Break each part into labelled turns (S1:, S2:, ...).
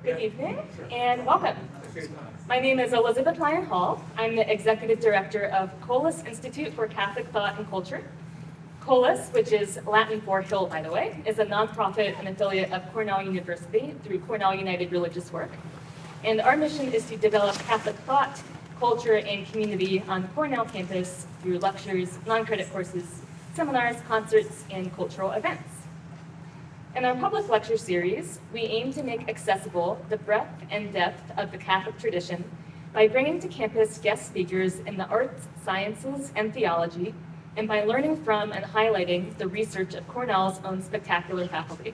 S1: Good evening and welcome. My name is Elizabeth Lyon Hall. I'm the Executive Director of Colas Institute for Catholic Thought and Culture. Colas, which is Latin for hill, by the way, is a nonprofit and affiliate of Cornell University through Cornell United Religious Work. And our mission is to develop Catholic thought, culture, and community on Cornell campus through lectures, non-credit courses, seminars, concerts, and cultural events. In our public lecture series, we aim to make accessible the breadth and depth of the Catholic tradition by bringing to campus guest speakers in the arts, sciences, and theology, and by learning from and highlighting the research of Cornell's own spectacular faculty.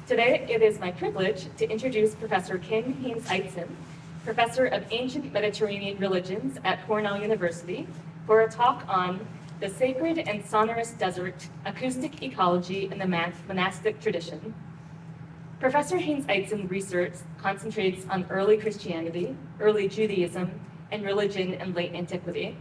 S1: Today, it is my privilege to introduce Professor Kim Haynes-Eitzen, Professor of Ancient Mediterranean Religions at Cornell University, for a talk on the Sacred and Sonorous Desert, Acoustic Ecology in the Monastic Tradition. Professor Haynes-Eitzen research concentrates on early Christianity, early Judaism, and religion in late antiquity.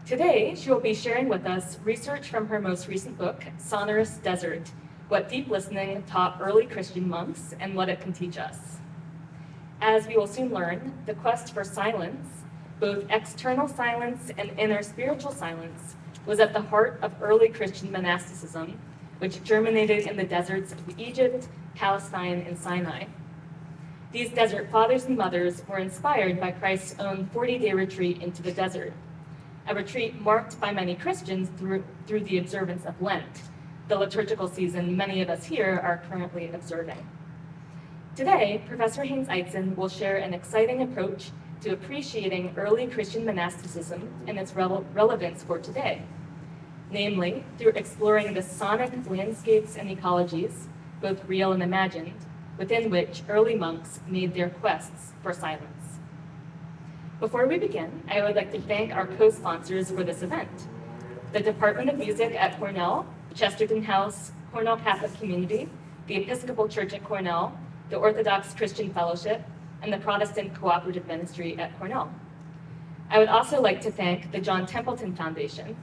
S1: Today, she will be sharing with us research from her most recent book, Sonorous Desert, What Deep Listening Taught Early Christian Monks and What It Can Teach Us. As we will soon learn, the quest for silence, both external silence and inner spiritual silence, was at the heart of early Christian monasticism, which germinated in the deserts of Egypt, Palestine, and Sinai. These desert fathers and mothers were inspired by Christ's own 40-day retreat into the desert, a retreat marked by many Christians through the observance of Lent, the liturgical season many of us here are currently observing. Today, Professor Haynes-Eitzen will share an exciting approach to appreciating early Christian monasticism and its relevance for today, namely through exploring the sonic landscapes and ecologies, both real and imagined, within which early monks made their quests for silence. Before we begin, I would like to thank our co-sponsors for this event: the Department of Music at Cornell, Chesterton House, Cornell Catholic Community, the Episcopal Church at Cornell, the Orthodox Christian Fellowship, and the Protestant Cooperative Ministry at Cornell. I would also like to thank the John Templeton Foundation.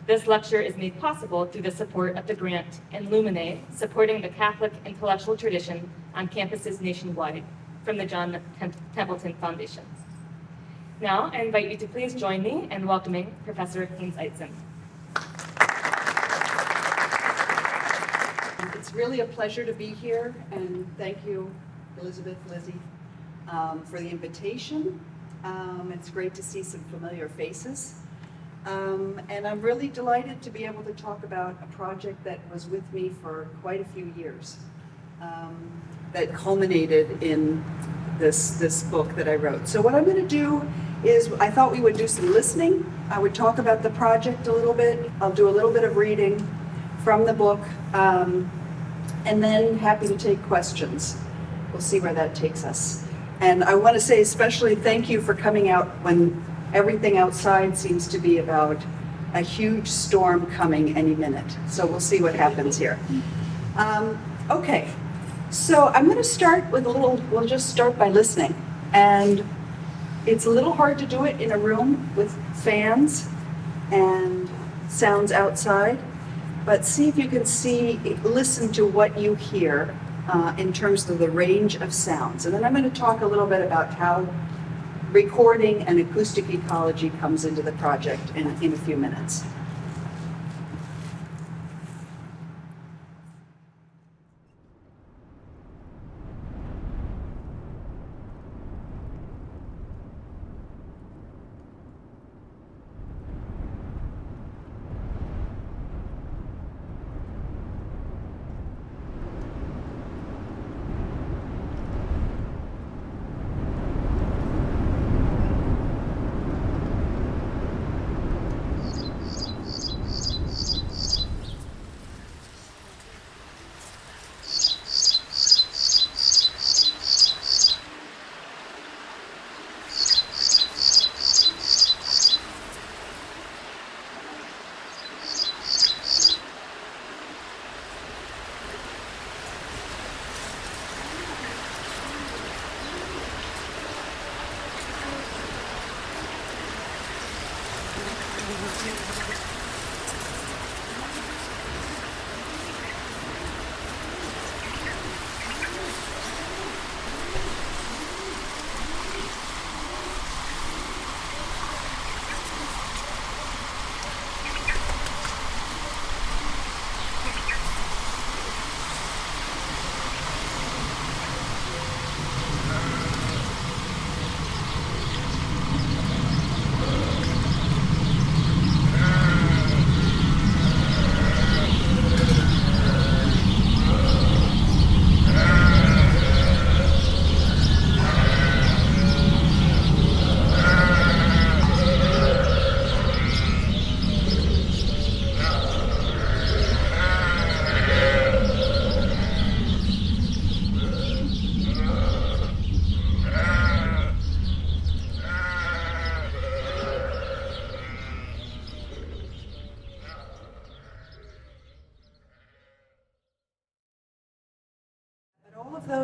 S1: This lecture is made possible through the support of the grant In Lumine, supporting the Catholic intellectual tradition on campuses nationwide, from the John Templeton Foundation. Now, I invite you to please join me in welcoming Professor Haynes-Eitzen.
S2: It's really a pleasure to be here, and thank you, Elizabeth, Lizzie, for the invitation. It's great to see some familiar faces. And I'm really delighted to be able to talk about a project that was with me for quite a few years, that culminated in this book that I wrote. So what I'm going to do is, I thought we would do some listening. I would talk about the project a little bit. I'll do a little bit of reading from the book, and then happy to take questions. We'll see where that takes us. And I want to say especially thank you for coming out when everything outside seems to be about a huge storm coming any minute. So we'll see what happens here. Okay, so I'm going to start with we'll just start by listening. And it's a little hard to do it in a room with fans and sounds outside, but see if you can listen to what you hear in terms of the range of sounds. And then I'm going to talk a little bit about how recording and acoustic ecology comes into the project in a few minutes.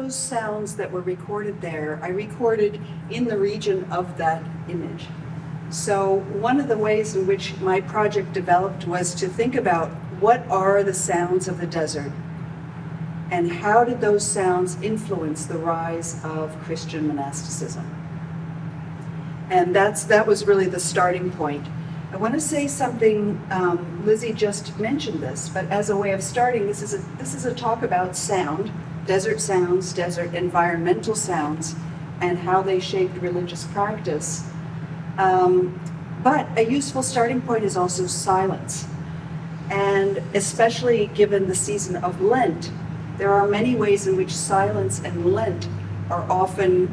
S2: those sounds that were recorded there, I recorded in the region of that image. So one of the ways in which my project developed was to think about what are the sounds of the desert and how did those sounds influence the rise of Christian monasticism. And that was really the starting point. I want to say something, Lizzie just mentioned this, but as a way of starting, this is a talk about sound, desert environmental sounds, and how they shaped religious practice. But a useful starting point is also silence. And especially given the season of Lent, there are many ways in which silence and Lent are often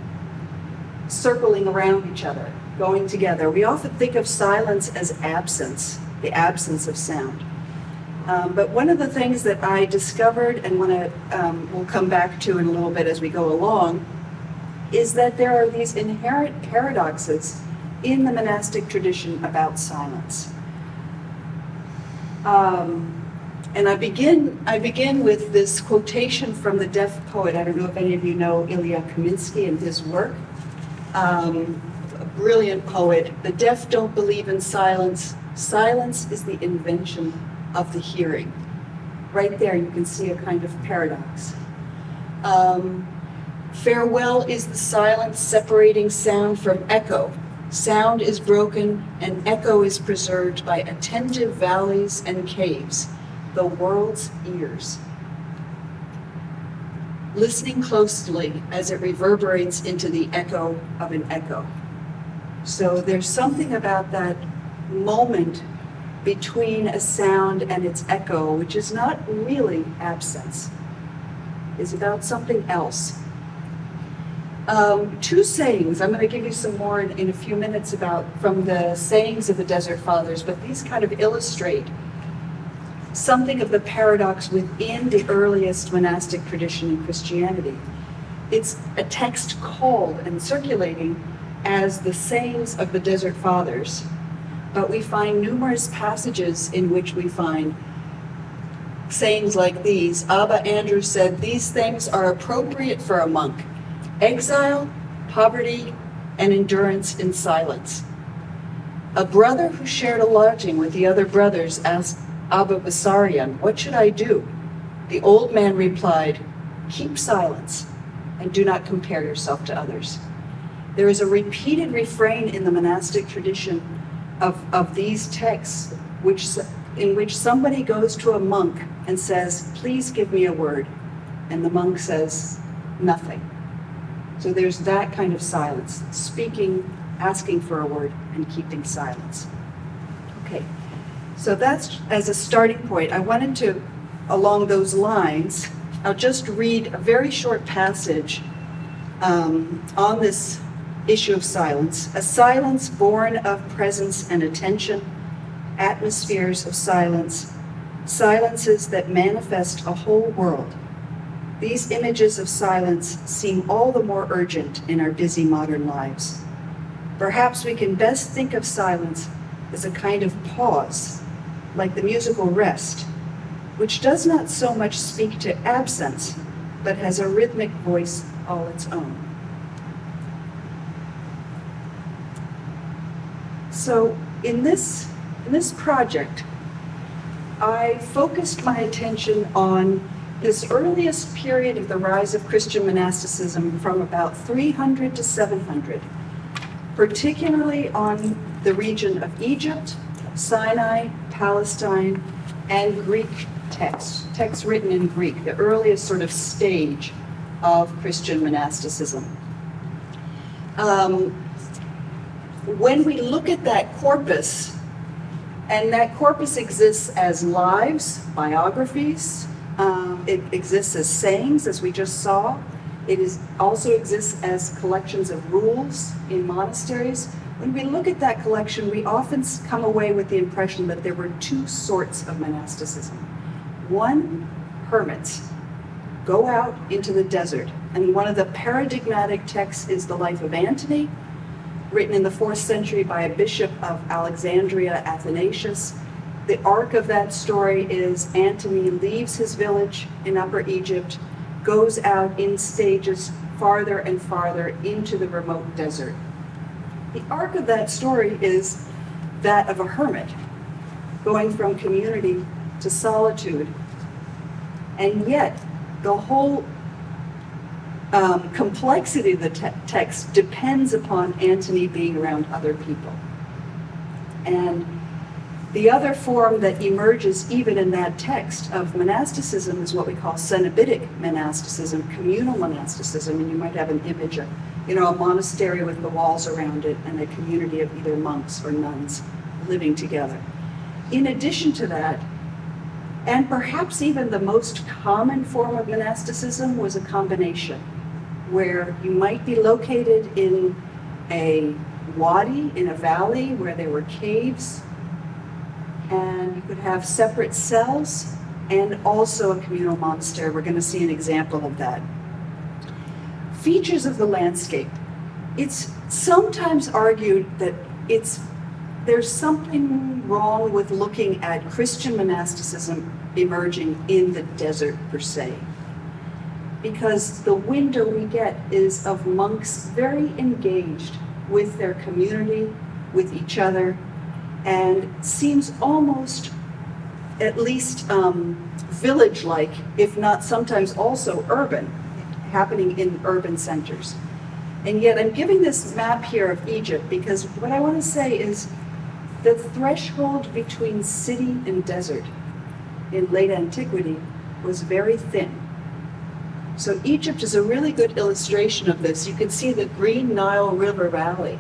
S2: circling around each other, going together. We often think of silence as absence, the absence of sound. But one of the things that I discovered, and we'll come back to in a little bit as we go along, is that there are these inherent paradoxes in the monastic tradition about silence. And I begin with this quotation from the deaf poet. I don't know if any of you know Ilya Kaminsky and his work. A brilliant poet. The deaf don't believe in silence. Silence is the invention of the hearing. Right there you can see a kind of paradox. Farewell is the silence separating sound from echo. Sound is broken and echo is preserved by attentive valleys and caves, the world's ears. Listening closely as it reverberates into the echo of an echo. So there's something about that moment between a sound and its echo, which is not really absence, is about something else. Two sayings, I'm going to give you some more in a few minutes from the sayings of the Desert Fathers, but these kind of illustrate something of the paradox within the earliest monastic tradition in Christianity. It's a text called and circulating as the sayings of the Desert Fathers, but we find numerous passages in which we find sayings like these. Abba Andrew said, "These things are appropriate for a monk. Exile, poverty, and endurance in silence." A brother who shared a lodging with the other brothers asked Abba Basarian, "What should I do?" The old man replied, "Keep silence and do not compare yourself to others." There is a repeated refrain in the monastic tradition of these texts in which somebody goes to a monk and says, "Please give me a word." And the monk says, "Nothing." So there's that kind of silence, speaking, asking for a word, and keeping silence. Okay, so that's as a starting point. I wanted to, along those lines, I'll just read a very short passage on this issue of silence. A silence born of presence and attention, atmospheres of silence, silences that manifest a whole world. These images of silence seem all the more urgent in our busy modern lives. Perhaps we can best think of silence as a kind of pause, like the musical rest, which does not so much speak to absence, but has a rhythmic voice all its own. So in this project, I focused my attention on this earliest period of the rise of Christian monasticism from about 300 to 700, particularly on the region of Egypt, Sinai, Palestine, and Greek texts written in Greek, the earliest sort of stage of Christian monasticism. When we look at that corpus, and that corpus exists as lives, biographies, it exists as sayings, as we just saw. It also exists as collections of rules in monasteries. When we look at that collection, we often come away with the impression that there were two sorts of monasticism. One, hermits go out into the desert, and one of the paradigmatic texts is the life of Antony, written in the 4th century by a bishop of Alexandria, Athanasius. The arc of that story is Antony leaves his village in Upper Egypt, goes out in stages farther and farther into the remote desert. The arc of that story is that of a hermit, going from community to solitude. And yet, the whole complexity of the text depends upon Antony being around other people. And the other form that emerges even in that text of monasticism is what we call cenobitic monasticism, communal monasticism, and you might have an image of, a monastery with the walls around it and a community of either monks or nuns living together. In addition to that, and perhaps even the most common form of monasticism was a combination, where you might be located in a wadi, in a valley where there were caves, and you could have separate cells and also a communal monastery. We're going to see an example of that. Features of the landscape. It's sometimes argued that there's something wrong with looking at Christian monasticism emerging in the desert per se, because the window we get is of monks very engaged with their community, with each other, and seems almost at least village-like, if not sometimes also urban, happening in urban centers. And yet I'm giving this map here of Egypt because what I want to say is the threshold between city and desert in late antiquity was very thin. So Egypt is a really good illustration of this. You can see the Green Nile River Valley.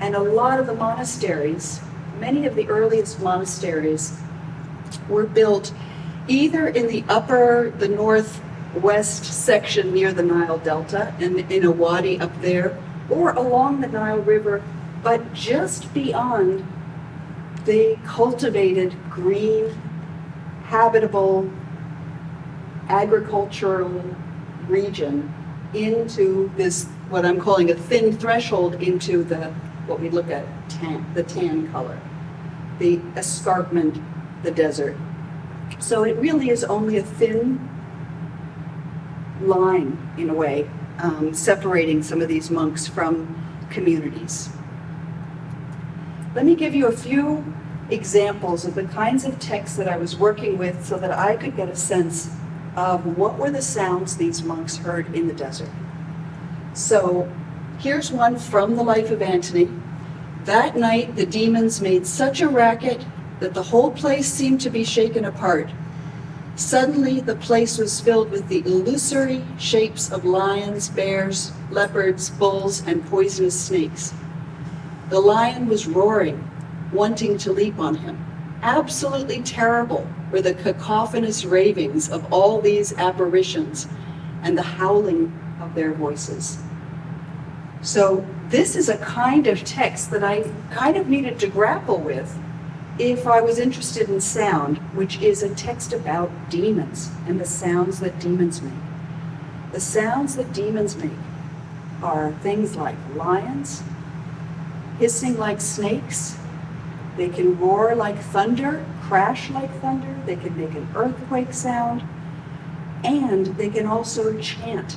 S2: And a lot of the monasteries, many of the earliest monasteries, were built either in the northwest section near the Nile Delta, in a wadi up there, or along the Nile River, but just beyond the cultivated, green, habitable, agricultural region into this, what I'm calling a thin threshold into what we look at, the tan color, the escarpment, the desert. So it really is only a thin line, in a way, separating some of these monks from communities. Let me give you a few examples of the kinds of texts that I was working with so that I could get a sense of what were the sounds these monks heard in the desert. So here's one from the life of Antony. That night the demons made such a racket that the whole place seemed to be shaken apart. Suddenly the place was filled with the illusory shapes of lions, bears, leopards, bulls, and poisonous snakes. The lion was roaring, wanting to leap on him. Absolutely terrible were the cacophonous ravings of all these apparitions and the howling of their voices. So this is a kind of text that I kind of needed to grapple with if I was interested in sound, which is a text about demons and the sounds that demons make. The sounds that demons make are things like lions, hissing like snakes. They can roar like thunder, crash like thunder. They can make an earthquake sound. And they can also chant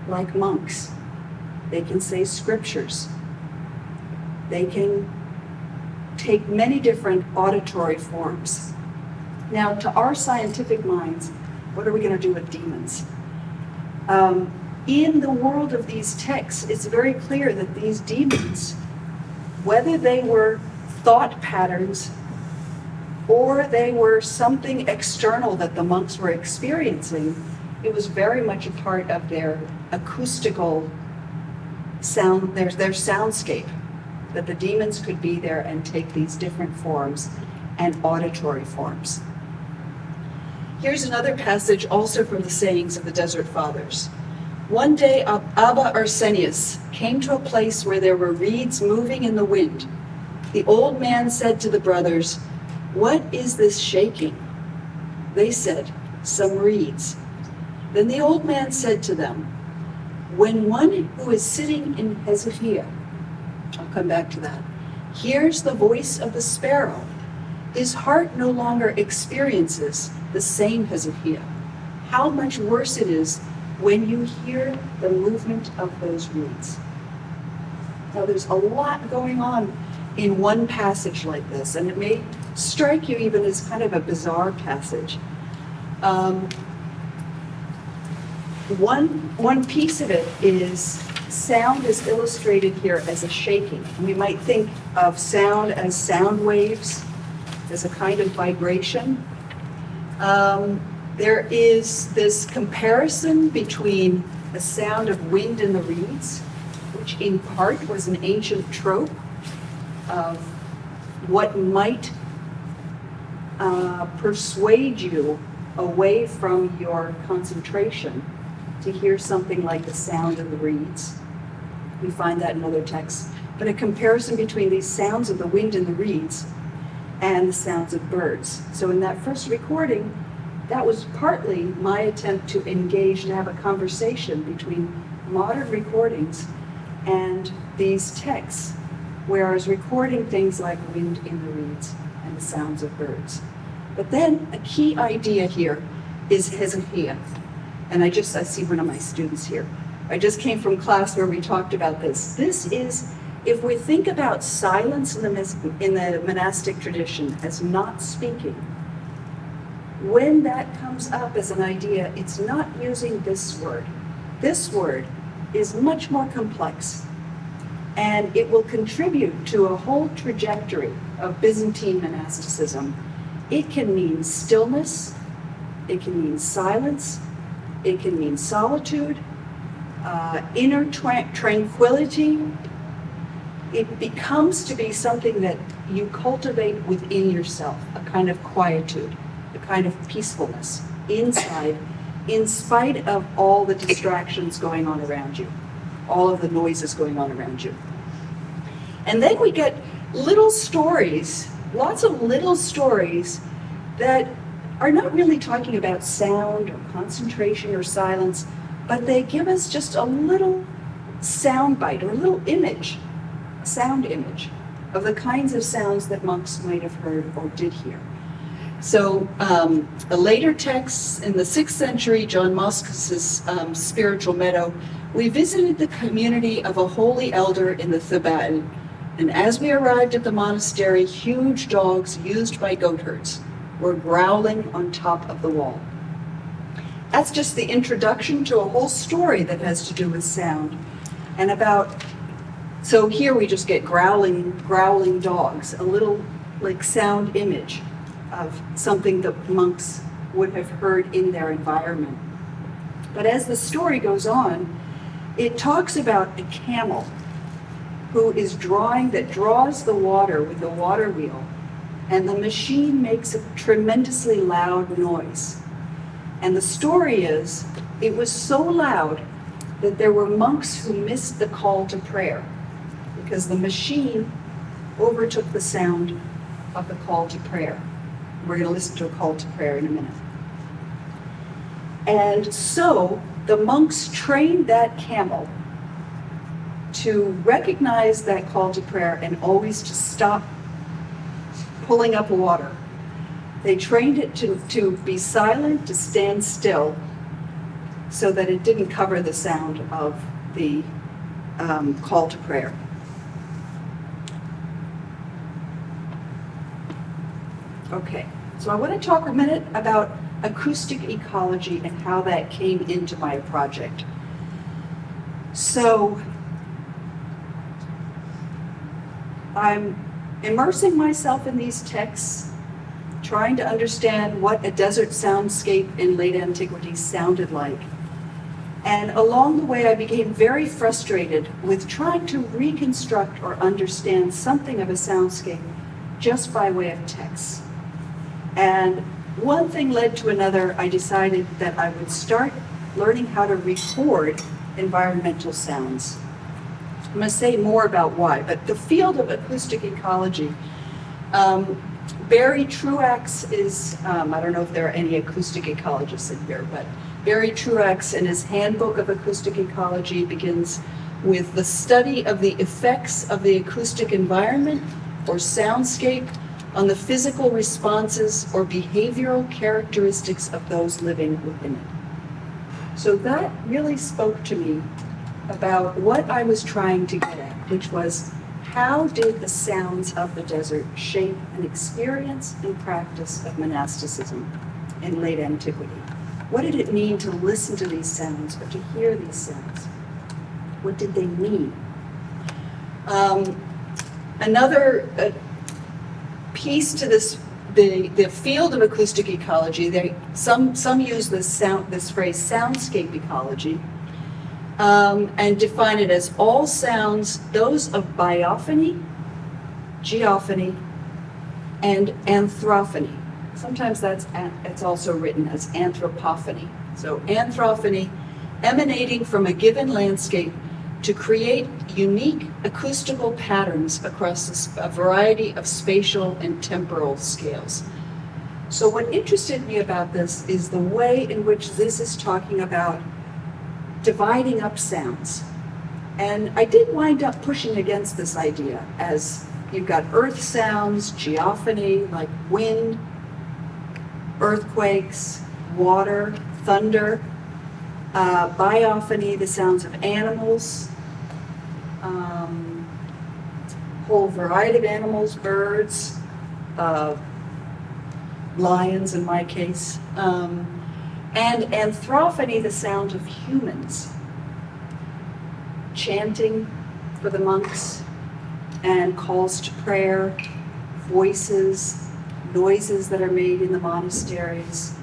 S2: like monks. They can say scriptures. They can take many different auditory forms. Now, to our scientific minds, what are we going to do with demons? In the world of these texts, it's very clear that these demons, whether they were thought patterns or they were something external that the monks were experiencing, it was very much a part of their acoustical sound, their soundscape, that the demons could be there and take these different forms and auditory forms. Here's another passage also from the sayings of the Desert Fathers. One day Abba Arsenius came to a place where there were reeds moving in the wind. The old man said to the brothers, "What is this shaking?" They said, "Some reeds." Then the old man said to them, "When one who is sitting in Hezekiah," I'll come back to that, "hears the voice of the sparrow, his heart no longer experiences the same Hezekiah. how much worse it is when you hear the movement of those reeds. Now there's a lot going on in one passage like this, and it may strike you even as kind of a bizarre passage. One piece of it is sound is illustrated here as a shaking. We might think of sound as sound waves, as a kind of vibration. There is this comparison between the sound of wind in the reeds, which in part was an ancient trope of what might persuade you away from your concentration to hear something like the sound of the reeds. We find that in other texts. But a comparison between these sounds of the wind in the reeds and the sounds of birds. So in that first recording, that was partly my attempt to engage and have a conversation between modern recordings and these texts, where I was recording things like wind in the reeds and the sounds of birds. But then a key idea here is Hezekiah. And I see one of my students here. I just came from class where we talked about this. This is, if we think about silence in the monastic tradition as not speaking, when that comes up as an idea, it's not using this word. This word is much more complex, and it will contribute to a whole trajectory of Byzantine monasticism. It can mean stillness, it can mean silence, it can mean solitude, inner tranquility. It becomes to be something that you cultivate within yourself, a kind of quietude, a kind of peacefulness inside, in spite of all the distractions going on around you, all of the noises going on around you. And then we get little stories, lots of little stories that are not really talking about sound or concentration or silence, but they give us just a little sound bite or a little image, a sound image of the kinds of sounds that monks might have heard or did hear. So a later text in the 6th century, John Moskos's Spiritual Meadow, we visited the community of a holy elder in the Thebaid, and as we arrived at the monastery, huge dogs used by goatherds were growling on top of the wall. That's just the introduction to a whole story that has to do with sound and about, so here we just get growling dogs, a little like sound image of something that monks would have heard in their environment. But as the story goes on, it talks about a camel who is draws the water with a water wheel, and the machine makes a tremendously loud noise. And the story is, it was so loud that there were monks who missed the call to prayer because the machine overtook the sound of the call to prayer. We're going to listen to a call to prayer in a minute. And so the monks trained that camel to recognize that call to prayer and always to stop pulling up water. They trained it to be silent, to stand still, so that it didn't cover the sound of the call to prayer. Okay, so I want to talk a minute about acoustic ecology and how that came into my project. So I'm immersing myself in these texts, trying to understand what a desert soundscape in late antiquity sounded like. And along the way, I became very frustrated with trying to reconstruct or understand something of a soundscape just by way of text. And one thing led to another. I decided that I would start learning how to record environmental sounds. I'm going to say more about why, but the field of acoustic ecology, Barry Truax is, I don't know if there are any acoustic ecologists in here, but Barry Truax in his Handbook of Acoustic Ecology begins with the study of the effects of the acoustic environment or soundscape on the physical responses or behavioral characteristics of those living within it. So that really spoke to me about what I was trying to get at, which was how did the sounds of the desert shape an experience and practice of monasticism in late antiquity? What did it mean to listen to these sounds or to hear these sounds? What did they mean? Another piece to this, the field of acoustic ecology, some use this phrase soundscape ecology, and define it as all sounds, those of biophony, geophony, and anthrophony. Sometimes it's also written as anthropophony. So anthrophony, emanating from a given landscape to create unique acoustical patterns across a variety of spatial and temporal scales. So what interested me about this is the way in which this is talking about dividing up sounds. And I did wind up pushing against this idea, as you've got earth sounds, geophony, like wind, earthquakes, water, thunder, biophony, the sounds of animals, whole variety of animals, birds, lions in my case, and anthrophony, the sound of humans, chanting for the monks, and calls to prayer, voices, noises that are made in the monasteries.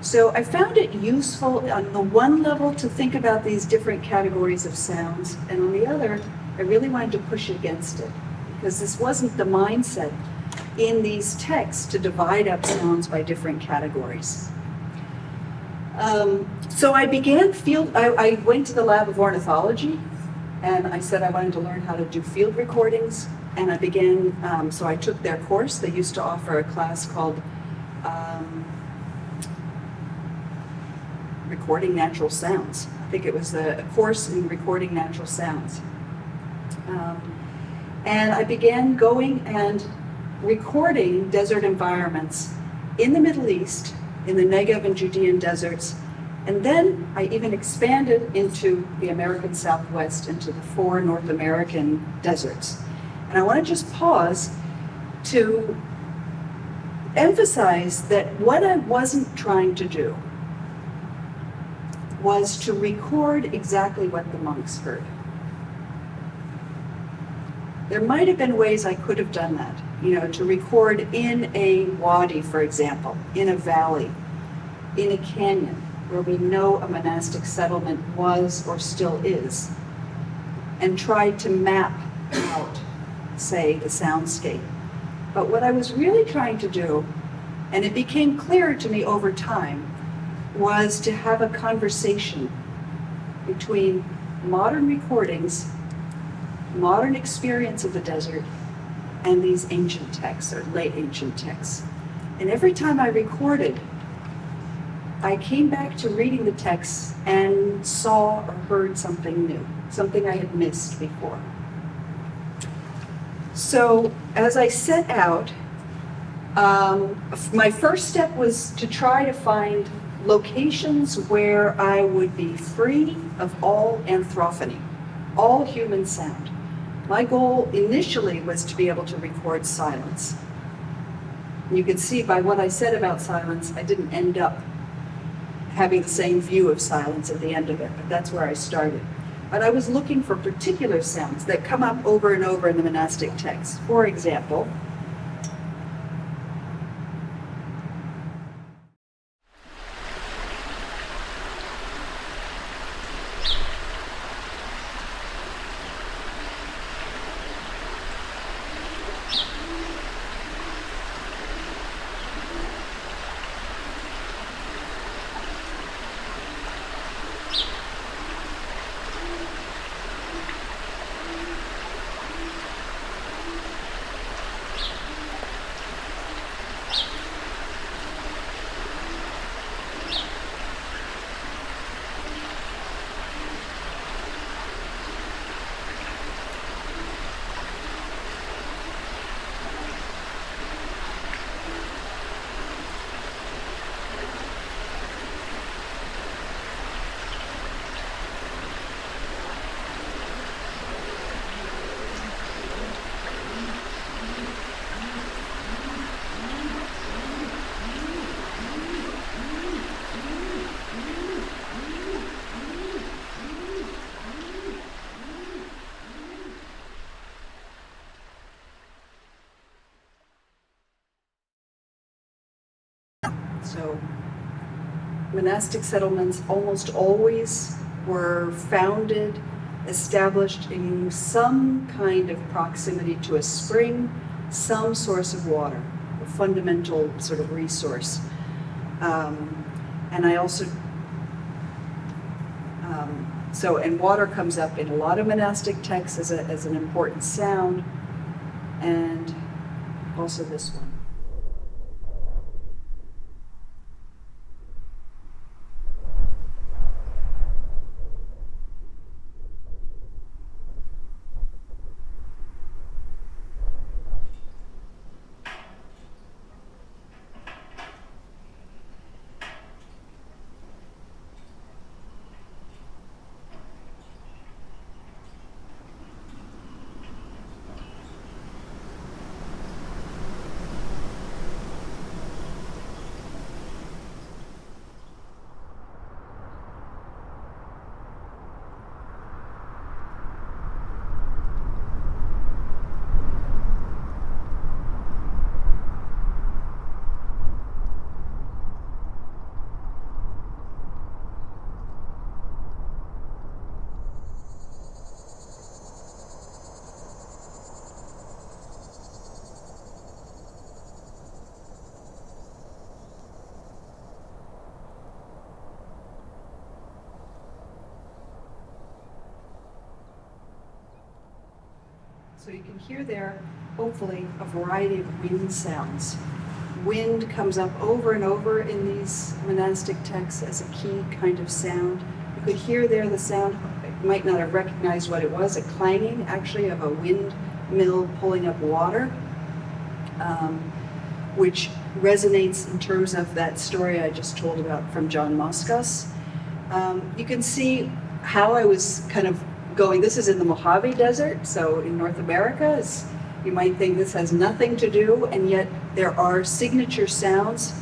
S2: So I found it useful on the one level to think about these different categories of sounds, and on the other, I really wanted to push against it, because this wasn't the mindset in these texts to divide up sounds by different categories. So I I went to the lab of ornithology, and I said I wanted to learn how to do field recordings, and I began, so I took their course. They used to offer a class called Recording Natural Sounds. I think it was a course in recording natural sounds. And I began going and recording desert environments in the Middle East, in the Negev and Judean deserts, and then I even expanded into the American Southwest, into the 4 North American deserts. And I want to just pause to emphasize that what I wasn't trying to do was to record exactly what the monks heard. There might have been ways I could have done that, to record in a wadi, for example, in a valley, in a canyon, where we know a monastic settlement was or still is, and try to map out, say, the soundscape. But what I was really trying to do, and it became clearer to me over time, was to have a conversation between modern recordings, modern experience of the desert, and these ancient texts, or late ancient texts. And every time I recorded, I came back to reading the texts and saw or heard something new, something I had missed before. So as I set out, my first step was to try to find locations where I would be free of all anthrophony, all human sound. My goal initially was to be able to record silence. You can see by what I said about silence, I didn't end up having the same view of silence at the end of it, but that's where I started. But I was looking for particular sounds that come up over and over in the monastic texts. For example, So monastic settlements almost always were founded, established in some kind of proximity to a spring, some source of water, a fundamental sort of resource. And I also, and water comes up in a lot of monastic texts as an important sound, and also this one. So you can hear there, hopefully, a variety of wind sounds. Wind comes up over and over in these monastic texts as a key kind of sound. You could hear there the sound, you might not have recognized what it was, a clanging actually of a windmill pulling up water, which resonates in terms of that story I just told about from John Moscas. You can see how I was kind of going. This is in the Mojave Desert, so in North America. You might think this has nothing to do, and yet there are signature sounds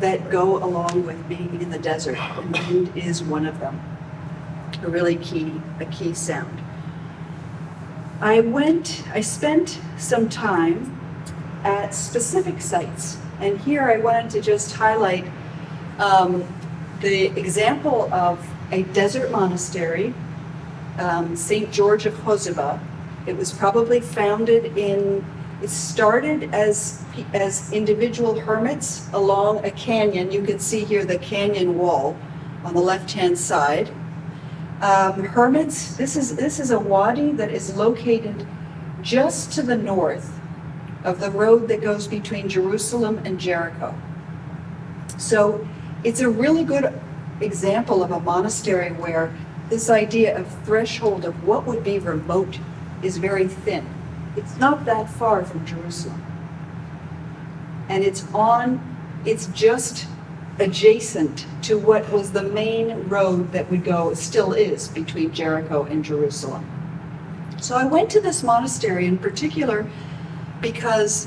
S2: that go along with being in the desert, and wind is one of them. A key sound. I spent some time at specific sites, and here I wanted to just highlight the example of a desert monastery, St. George of Joseba. It was probably it started as individual hermits along a canyon. You can see here the canyon wall on the left-hand side. Hermits, this is a wadi that is located just to the north of the road that goes between Jerusalem and Jericho. So it's a really good example of a monastery where this idea of threshold of what would be remote is very thin. It's not that far from Jerusalem. And it's just adjacent to what was the main road that would go, still is, between Jericho and Jerusalem. So I went to this monastery in particular because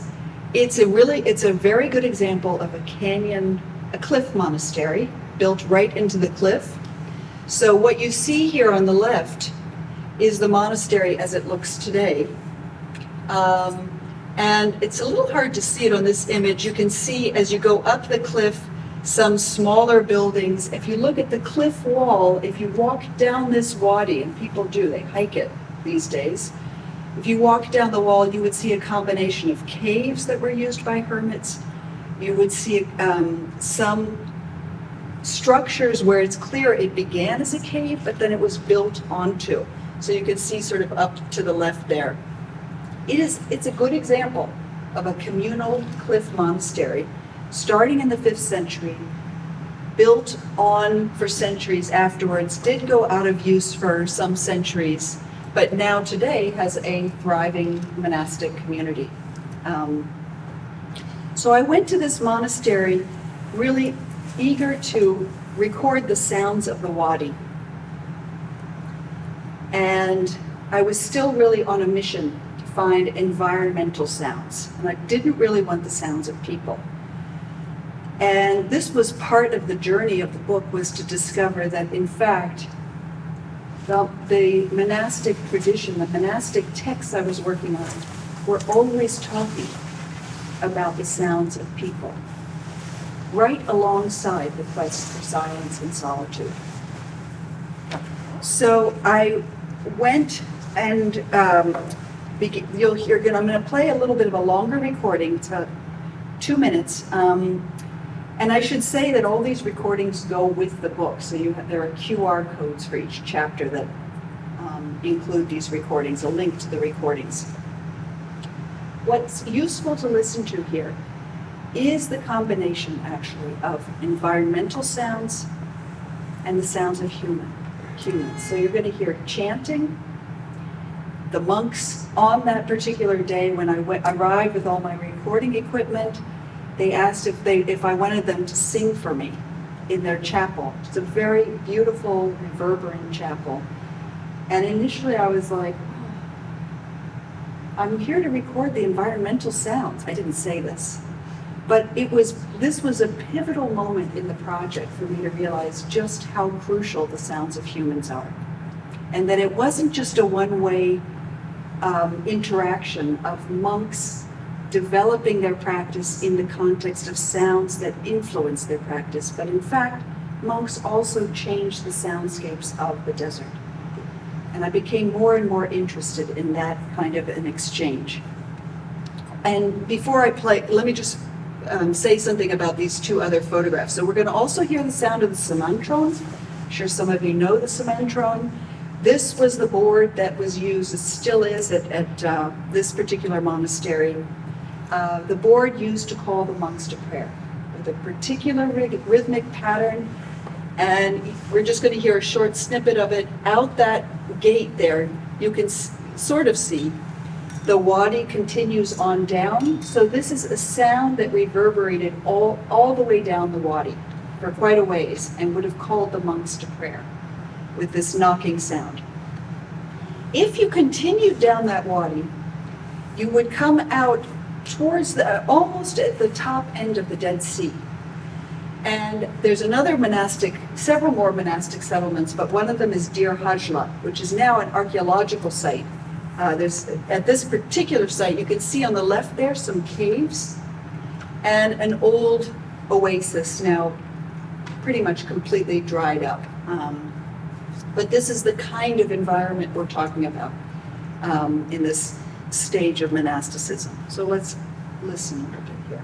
S2: it's a very good example of a cliff monastery built right into the cliff. So what you see here on the left is the monastery as it looks today. And it's a little hard to see it on this image. You can see as you go up the cliff some smaller buildings. If you look at the cliff wall, if you walk down this wadi, and people do, they hike it these days. If you walk down the wall, you would see a combination of caves that were used by hermits. You would see some structures where it's clear it began as a cave, but then it was built onto. So you can see sort of up to the left there. It's a good example of a communal cliff monastery, starting in the 5th century, built on for centuries afterwards, did go out of use for some centuries, but now today has a thriving monastic community. So I went to this monastery really eager to record the sounds of the wadi. And I was still really on a mission to find environmental sounds. And I didn't really want the sounds of people. And this was part of the journey of the book, was to discover that, in fact, the monastic tradition, the monastic texts I was working on, were always talking about the sounds of people. right alongside the quest for silence and solitude. So I went and you'll hear again, I'm going to play a little bit of a longer recording. It's about 2 minutes. And I should say that all these recordings go with the book. So there are QR codes for each chapter that include these recordings, a link to the recordings. What's useful to listen to here is the combination, actually, of environmental sounds and the sounds of humans. So you're going to hear chanting. The monks on that particular day when I arrived with all my recording equipment, they asked if I wanted them to sing for me in their chapel. It's a very beautiful, reverberant chapel. And initially I was like, I'm here to record the environmental sounds. I didn't say this. But this was a pivotal moment in the project for me to realize just how crucial the sounds of humans are. And that it wasn't just a one-way interaction of monks developing their practice in the context of sounds that influence their practice, but in fact, monks also changed the soundscapes of the desert. And I became more and more interested in that kind of an exchange. And before I play, let me just say something about these 2 other photographs. So we're going to also hear the sound of the Simantron. I'm sure some of you know the Simantron. This was the board that was used, it still is at this particular monastery. The board used to call the monks to prayer with a particular rhythmic pattern. And we're just going to hear a short snippet of it. Out that gate there, you can sort of see the wadi continues on down. So this is a sound that reverberated all the way down the wadi for quite a ways and would have called the monks to prayer with this knocking sound. If you continued down that wadi, you would come out towards almost at the top end of the Dead Sea. And there's several more monastic settlements, but one of them is Dir Hajla, which is now an archaeological site. At this particular site, you can see on the left there some caves and an old oasis now pretty much completely dried up. But this is the kind of environment we're talking about in this stage of monasticism. So let's listen a little bit here.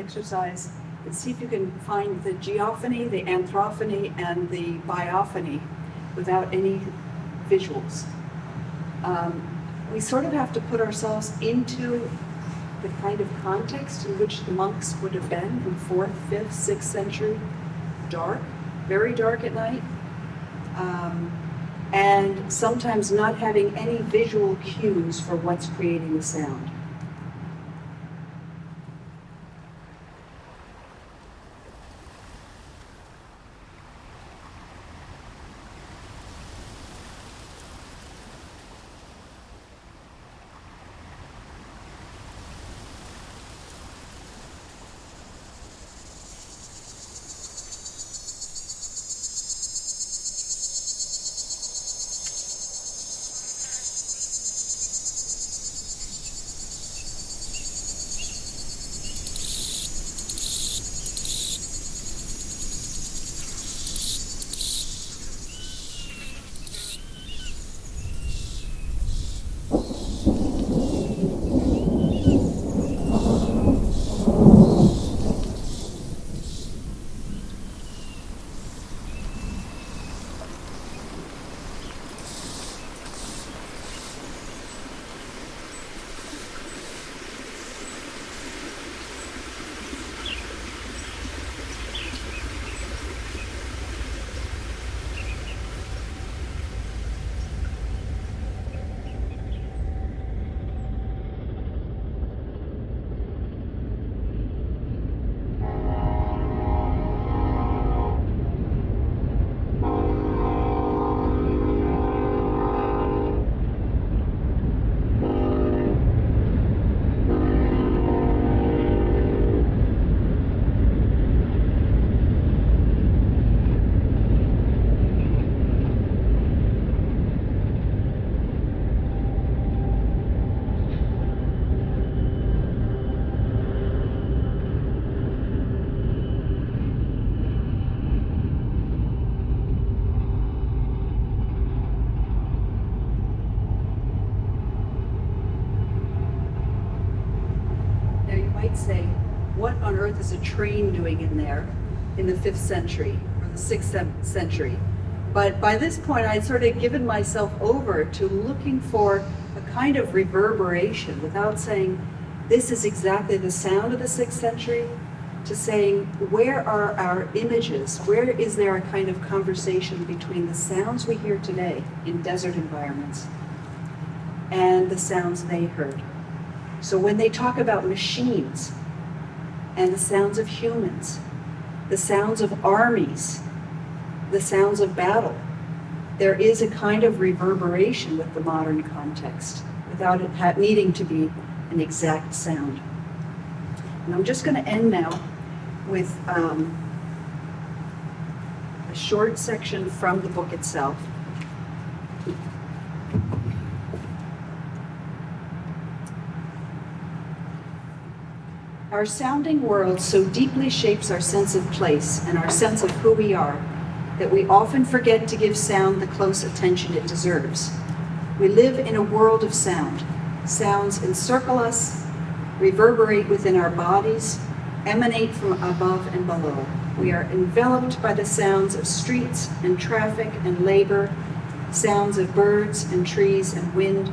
S2: exercise and see if you can find the geophony, the anthrophony, and the biophony without any visuals. We sort of have to put ourselves into the kind of context in which the monks would have been in 4th, 5th, 6th century. Dark, very dark at night. And sometimes not having any visual cues for what's creating the sound. Say, what on earth is a train doing in there in the 5th century or the 6th century? But by this point, I'd sort of given myself over to looking for a kind of reverberation without saying, this is exactly the sound of the 6th century, to saying, where are our images? Where is there a kind of conversation between the sounds we hear today in desert environments and the sounds they heard? So when they talk about machines and the sounds of humans, the sounds of armies, the sounds of battle, there is a kind of reverberation with the modern context without it needing to be an exact sound. And I'm just going to end now with a short section from the book itself. Our sounding world so deeply shapes our sense of place and our sense of who we are that we often forget to give sound the close attention it deserves. We live in a world of sound. Sounds encircle us, reverberate within our bodies, emanate from above and below. We are enveloped by the sounds of streets and traffic and labor, sounds of birds and trees and wind,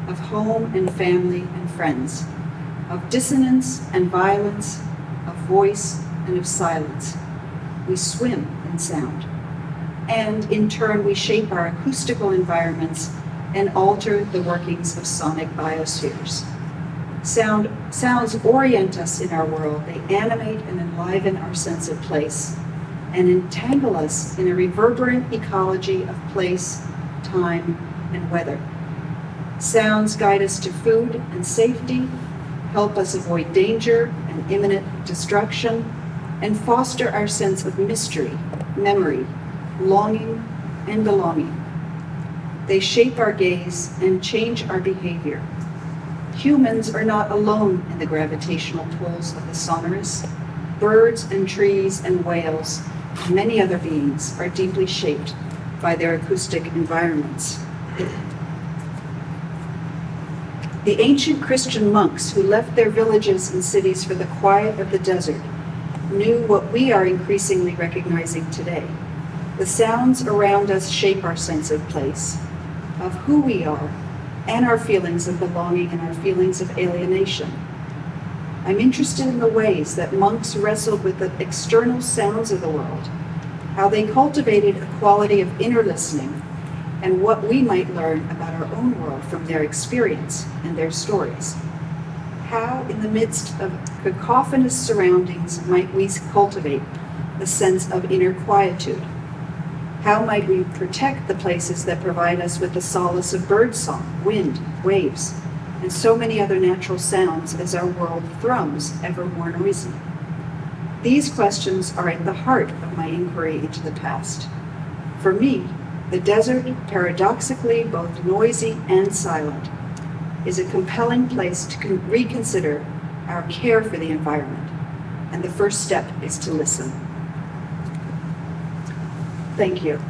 S2: of home and family and friends, of dissonance and violence, of voice and of silence. We swim in sound. And in turn, we shape our acoustical environments and alter the workings of sonic biospheres. Sounds orient us in our world. They animate and enliven our sense of place and entangle us in a reverberant ecology of place, time, and weather. Sounds guide us to food and safety, help us avoid danger and imminent destruction, and foster our sense of mystery, memory, longing, and belonging. They shape our gaze and change our behavior. Humans are not alone in the gravitational pulls of the sonorous. Birds and trees and whales and many other beings are deeply shaped by their acoustic environments. The ancient Christian monks who left their villages and cities for the quiet of the desert knew what we are increasingly recognizing today. The sounds around us shape our sense of place, of who we are, and our feelings of belonging and our feelings of alienation. I'm interested in the ways that monks wrestled with the external sounds of the world, how they cultivated a quality of inner listening, and what we might learn about our own world from their experience and their stories. How, in the midst of cacophonous surroundings, might we cultivate a sense of inner quietude? How might we protect the places that provide us with the solace of birdsong, wind, waves, and so many other natural sounds as our world thrums ever more noisy? These questions are at the heart of my inquiry into the past. For me, the desert, paradoxically both noisy and silent, is a compelling place to reconsider our care for the environment, and the first step is to listen. Thank you.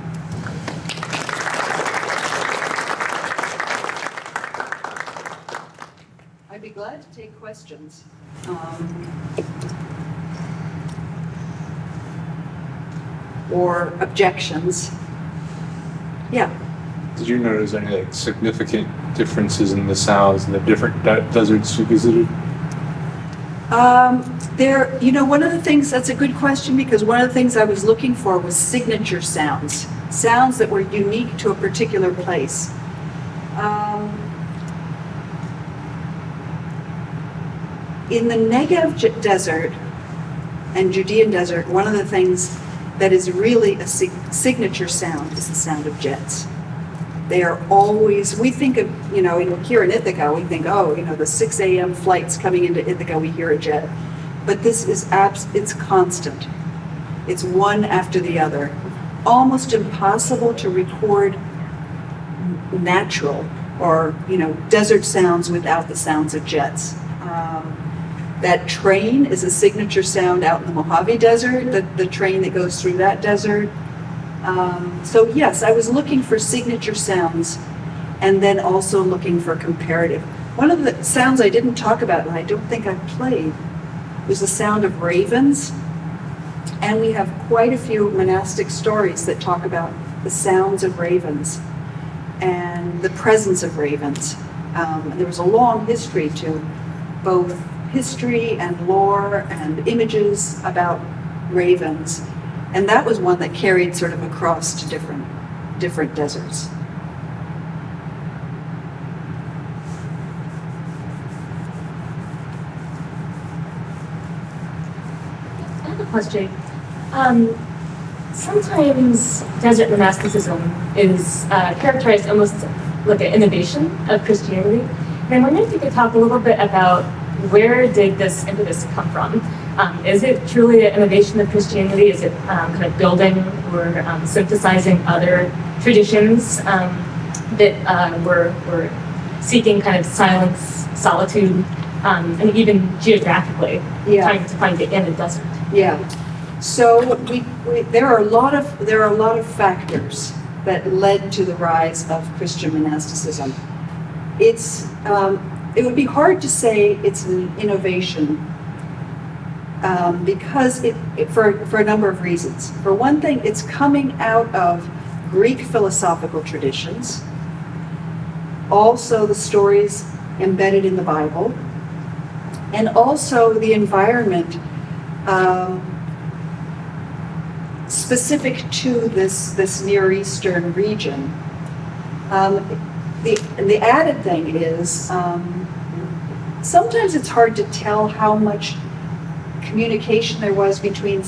S2: I'd be glad to take questions. Or objections. Yeah.
S3: Did you notice any significant differences in the sounds in the different deserts you visited?
S2: One of the things, that's a good question, because one of the things I was looking for was signature sounds, sounds that were unique to a particular place. In the Negev desert and Judean desert, one of the things that is really a signature sound is the sound of jets. They are always, we think of, here in Ithaca, we think, the 6 a.m. flights coming into Ithaca, we hear a jet. But this is it's constant. It's one after the other. Almost impossible to record natural or, desert sounds without the sounds of jets. That train is a signature sound out in the Mojave Desert, the train that goes through that desert. So yes, I was looking for signature sounds and then also looking for comparative. One of the sounds I didn't talk about, and I don't think I played, was the sound of ravens. And we have quite a few monastic stories that talk about the sounds of ravens and the presence of ravens. There was a long history to both history and lore and images about ravens. And that was one that carried sort of across to different deserts.
S1: I have a question. Sometimes desert monasticism is characterized almost like an innovation of Christianity. And I'm wondering if you could talk a little bit about where did this impetus come from? Is it truly an innovation of Christianity? Is it kind of building or synthesizing other traditions that were seeking kind of silence, solitude, and even geographically trying to find it in a desert?
S2: Yeah. So there are a lot of factors that led to the rise of Christian monasticism. It would be hard to say it's an innovation because for a number of reasons. For one thing, it's coming out of Greek philosophical traditions, also the stories embedded in the Bible, and also the environment specific to this Near Eastern region. The added thing is sometimes it's hard to tell how much communication there was between,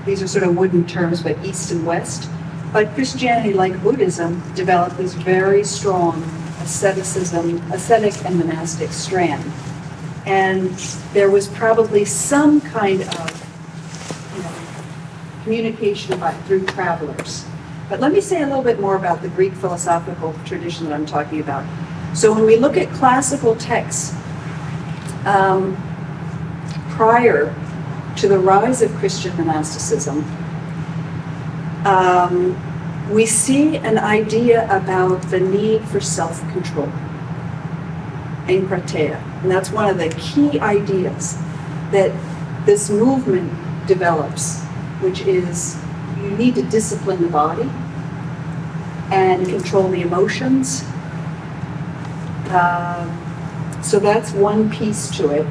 S2: these are sort of wooden terms, but East and West. But Christianity, like Buddhism, developed this very strong ascetic and monastic strand. And there was probably some kind of communication through travelers. But let me say a little bit more about the Greek philosophical tradition that I'm talking about. So when we look at classical texts, prior to the rise of Christian monasticism, we see an idea about the need for self-control. enkrateia. And that's one of the key ideas that this movement develops, which is you need to discipline the body and control the emotions. So that's one piece to it.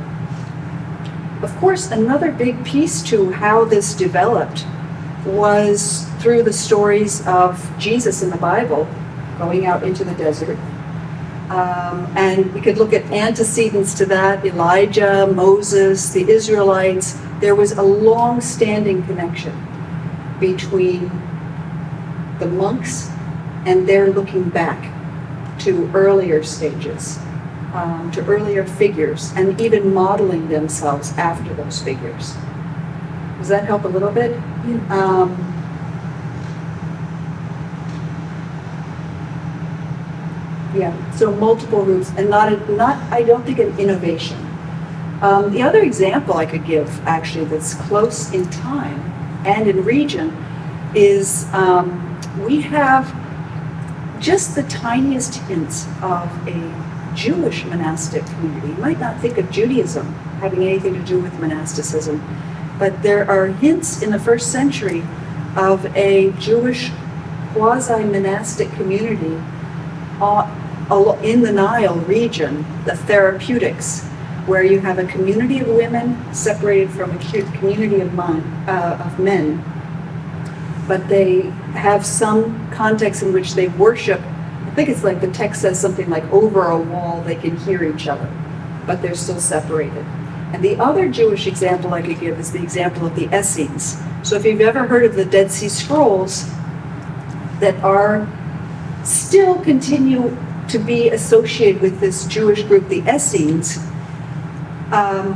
S2: Of course, another big piece to how this developed was through the stories of Jesus in the Bible going out into the desert. And we could look at antecedents to that, Elijah, Moses, the Israelites. There was a long-standing connection between the monks and their looking back to earlier stages, to earlier figures, and even modeling themselves after those figures. Does that help a little bit? Yeah, so multiple routes, and not I don't think an innovation. The other example I could give, actually, that's close in time and in region is we have just the tiniest hints of a Jewish monastic community. You might not think of Judaism having anything to do with monasticism, but there are hints in the 1st century of a Jewish quasi-monastic community in the Nile region, the therapeutics, where you have a community of women separated from a community of men, but they have some context in which they worship. I think it's like the text says something like over a wall they can hear each other, but they're still separated. And the other Jewish example I could give is the example of the Essenes. So if you've ever heard of the Dead Sea Scrolls that are still continue to be associated with this Jewish group, the Essenes,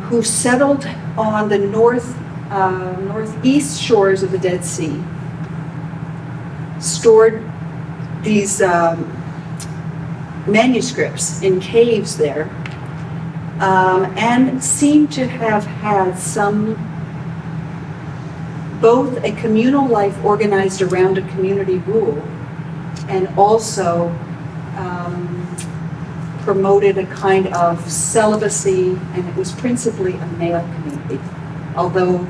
S2: who settled on the northeast shores of the Dead Sea, stored these manuscripts in caves there, and seem to have had both a communal life organized around a community rule, and also promoted a kind of celibacy, and it was principally a male community, although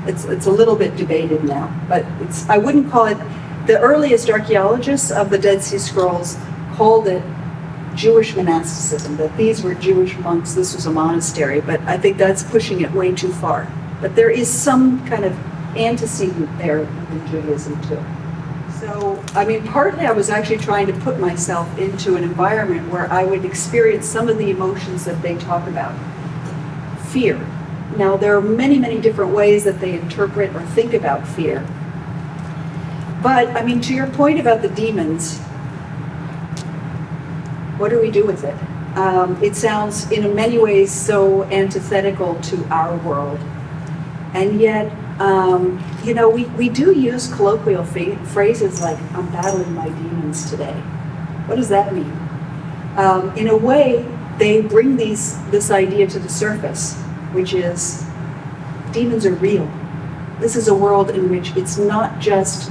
S2: it's a little bit debated now. But I wouldn't call it, the earliest archaeologists of the Dead Sea Scrolls called it Jewish monasticism, that these were Jewish monks, this was a monastery, but I think that's pushing it way too far. But there is some kind of antecedent there in Judaism too. So, I mean, partly I was actually trying to put myself into an environment where I would experience some of the emotions that they talk about. Fear. Now, there are many, many different ways that they interpret or think about fear. But, I mean, to your point about the demons, what do we do with it? It sounds, in many ways, so antithetical to our world. And yet, you know, we do use colloquial phrases like, I'm battling my demons today. What does that mean? In a way, they bring this idea to the surface, which is demons are real. This is a world in which it's not just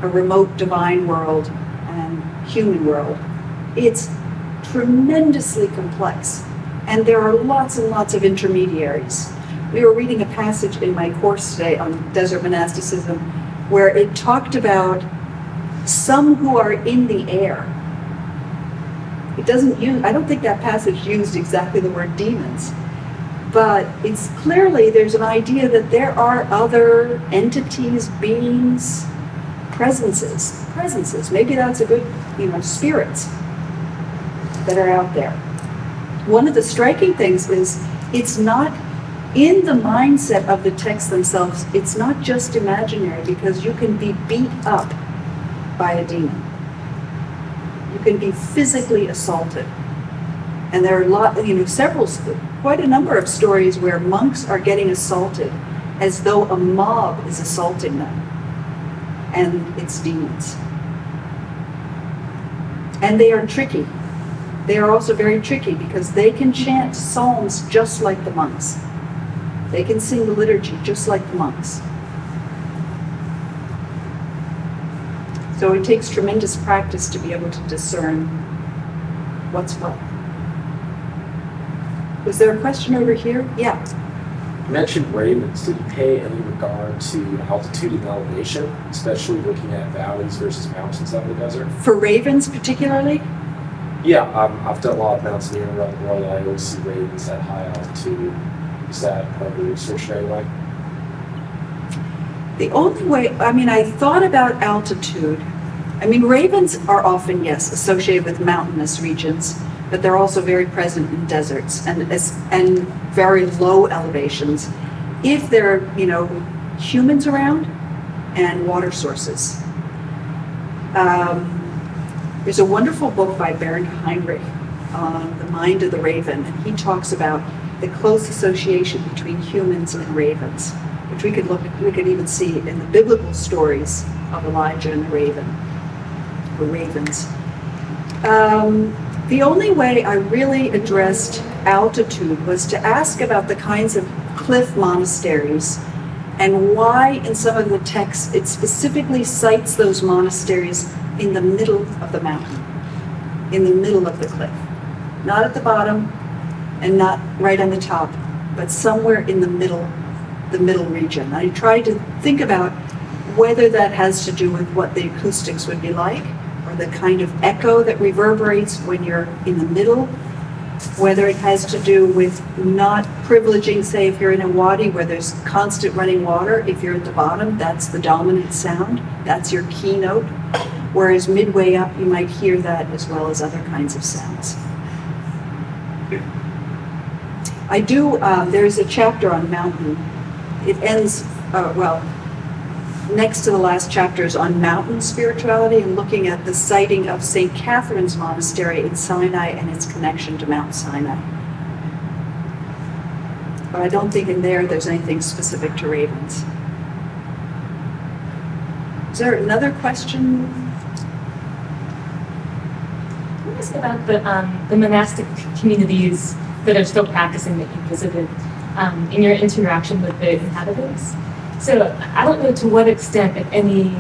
S2: a remote divine world and human world. It's tremendously complex, and there are lots and lots of intermediaries. We were reading a passage in my course today on desert monasticism where it talked about some who are in the air. It doesn't use, I don't think that passage used exactly the word demons, but it's clearly there's an idea that there are other entities, beings, presences. Maybe that's a good, spirits that are out there. One of the striking things is it's not in the mindset of the texts themselves, it's not just imaginary, because you can be beat up by a demon. You can be physically assaulted. And there are quite a number of stories where monks are getting assaulted as though a mob is assaulting them. And it's demons. And they are tricky. They are also very tricky because they can chant psalms just like the monks. They can sing the liturgy just like the monks. So it takes tremendous practice to be able to discern what's what. Was there a question over here? Yeah.
S4: You mentioned ravens. Did you pay any regard to altitude and elevation, especially looking at valleys versus mountains out in the desert?
S2: For ravens particularly?
S4: Yeah, I've done a lot of mountaineering around the world, and I always see ravens at high altitude. Is that part of the research in any way?
S2: The only way, I mean, I thought about altitude. I mean, ravens are often, yes, associated with mountainous regions, but they're also very present in deserts and very low elevations if there are, you know, humans around and water sources. There's a wonderful book by Baron Heinrich on the mind of the raven, and he talks about the close association between humans and ravens, which we could even see in the biblical stories of Elijah and the raven, or ravens. The only way I really addressed altitude was to ask about the kinds of cliff monasteries and why in some of the texts it specifically cites those monasteries in the middle of the mountain, in the middle of the cliff. Not at the bottom and not right on the top, but somewhere in the middle region. I tried to think about whether that has to do with what the acoustics would be like, or the kind of echo that reverberates when you're in the middle, whether it has to do with not privileging, say, if you're in a wadi where there's constant running water, if you're at the bottom, that's the dominant sound, that's your keynote, whereas midway up you might hear that as well as other kinds of sounds. I do, there's a chapter on mountain. It ends, next to the last chapter is on mountain spirituality and looking at the siting of St. Catherine's Monastery in Sinai and its connection to Mount Sinai. But I don't think in there's anything specific to ravens. Is there another question?
S1: Can you ask about the monastic communities that are still practicing that you visited in your interaction with the inhabitants? So I don't know to what extent, if any,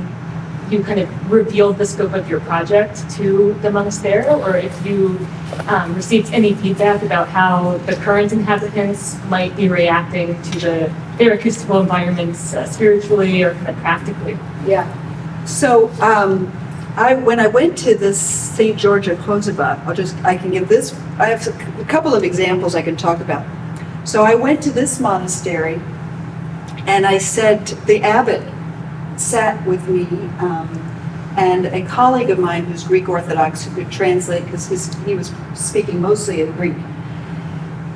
S1: you kind of revealed the scope of your project to the monastery, or if you received any feedback about how the current inhabitants might be reacting to their acoustical environments spiritually or kind of practically.
S2: Yeah. So when I went to this St. George of Kosovo, I can give this, I have a couple of examples I can talk about. So I went to this monastery and I said, the abbot sat with me and a colleague of mine who's Greek Orthodox who could translate because he was speaking mostly in Greek.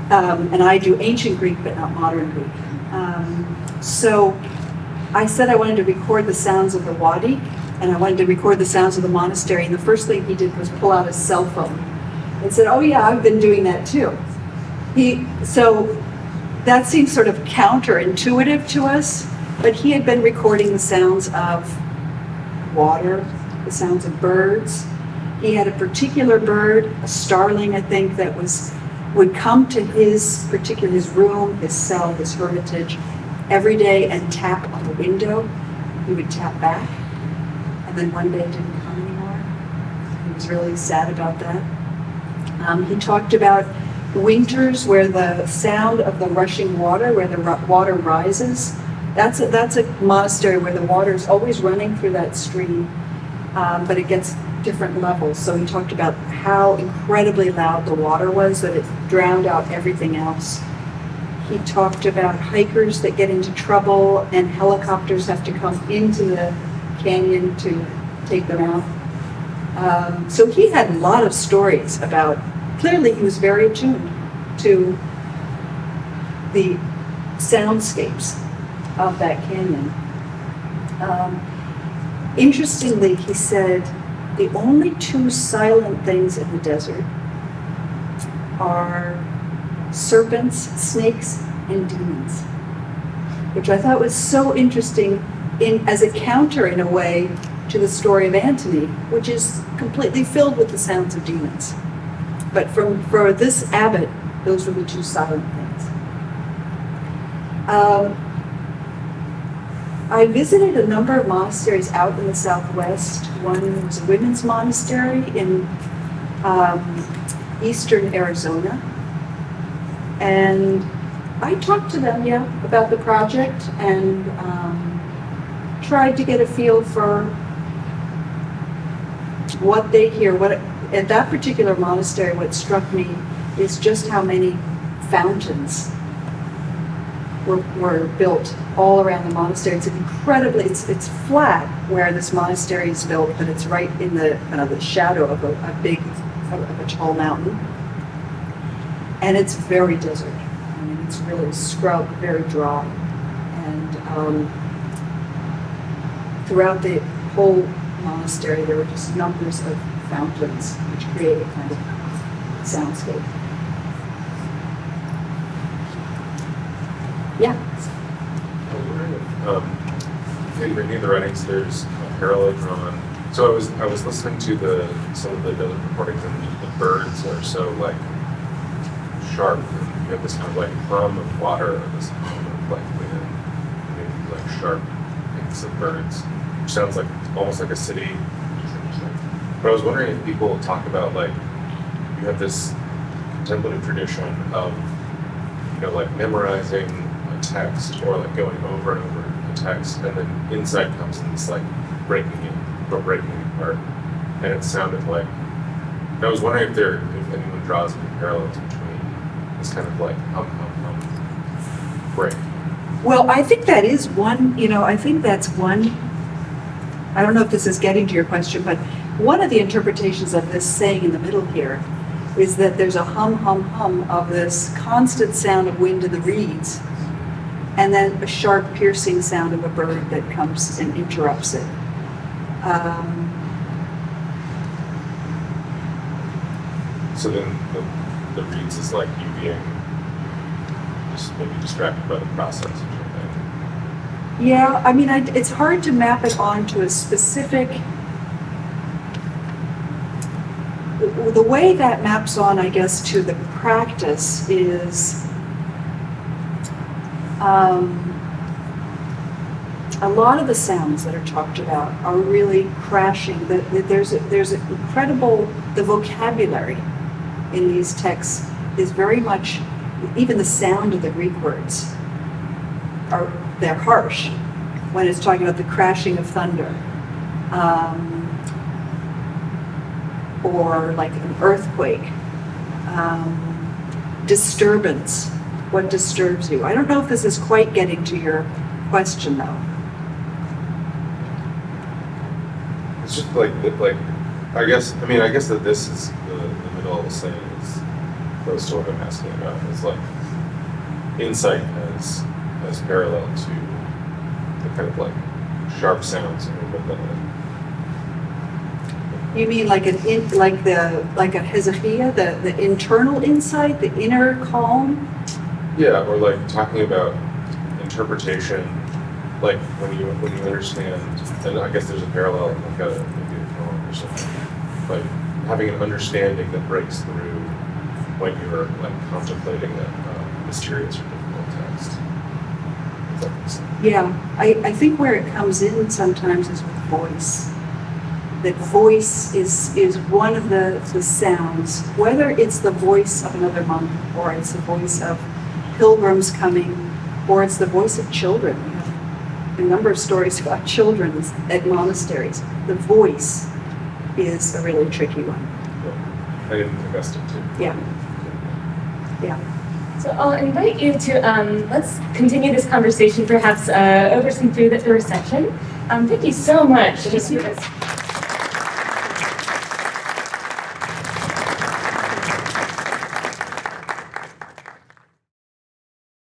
S2: And I do ancient Greek but not modern Greek. So I said I wanted to record the sounds of the wadi and I wanted to record the sounds of the monastery, and the first thing he did was pull out his cell phone and said, oh yeah, I've been doing that too. So that seems sort of counterintuitive to us, but he had been recording the sounds of water, the sounds of birds. He had a particular bird, a starling, I think, that would come to his room, his cell, his hermitage, every day and tap on the window. He would tap back, and then one day it didn't come anymore. He was really sad about that. He talked about winters where the sound of the rushing water, where the water rises. That's a monastery where the water is always running through that stream, but it gets different levels. So he talked about how incredibly loud the water was, that it drowned out everything else. He talked about hikers that get into trouble and helicopters have to come into the canyon to take them out. So he had a lot of stories about, clearly he was very attuned to the soundscapes of that canyon. Interestingly, he said, the only two silent things in the desert are serpents, snakes, and demons, which I thought was so interesting as a counter, in a way, to the story of Antony, which is completely filled with the sounds of demons. But for this abbot, those were the two silent things. I visited a number of monasteries out in the Southwest. One was a women's monastery in eastern Arizona. And I talked to them, yeah, about the project and tried to get a feel for what they hear. At that particular monastery, what struck me is just how many fountains were built all around the monastery. It's incredibly, it's flat where this monastery is built, but it's right in the shadow of a tall mountain. And it's very desert. I mean, it's really scrubbed, very dry. And throughout the whole monastery, there were just numbers of fountains, which create a kind of soundscape. Yeah.
S5: I was wondering if in reading the writings, there's a parallel drawn. So I was listening to some of the desert recordings, and the birds are so like sharp. And you have this kind of like hum of water, or this hum of like wind, and maybe like sharp hints of birds, which sounds like almost like a city. But I was wondering if people talk about like you have this contemplative tradition of like memorizing a text or like going over and over a text, and then insight comes and it's like breaking it apart. And it sounded like, and I was wondering if anyone draws any parallels between this kind of like hum break.
S2: Well, I think that is one, I think that's one, I don't know if this is getting to your question, but one of the interpretations of this saying in the middle here is that there's a hum, hum, hum of this constant sound of wind in the reeds, and then a sharp, piercing sound of a bird that comes and interrupts it.
S5: So then the reeds is like you being just maybe distracted by the process or something.
S2: Yeah, I mean, it's hard to map it onto a specific. The way that maps on, I guess, to the practice is a lot of the sounds that are talked about are really crashing. There's incredible, the vocabulary in these texts is very much, even the sound of the Greek words they're harsh when it's talking about the crashing of thunder. Or like an earthquake, disturbance, what disturbs you? I don't know if this is quite getting to your question though.
S5: It's just like I guess that this is the middle of the saying is close to what I'm asking about. It's like insight as parallel to the kind of like sharp sounds of the.
S2: You mean like a Hezekiah, the internal insight, the inner calm?
S5: Yeah, or like talking about interpretation, like when you understand, and I guess there's a parallel, like maybe a poem or something, like having an understanding that breaks through when you're like contemplating a mysterious or difficult text. If that makes sense.
S2: Yeah, I think where it comes in sometimes is with voice. That voice is one of the sounds, whether it's the voice of another monk, or it's the voice of pilgrims coming, or it's the voice of children. We have a number of stories about children at monasteries. The voice is a really tricky one.
S5: Yeah. I didn't Augustine too.
S2: Yeah. Yeah.
S1: So I'll invite you to, let's continue this conversation perhaps over some food at the reception. Thank you so much just for this.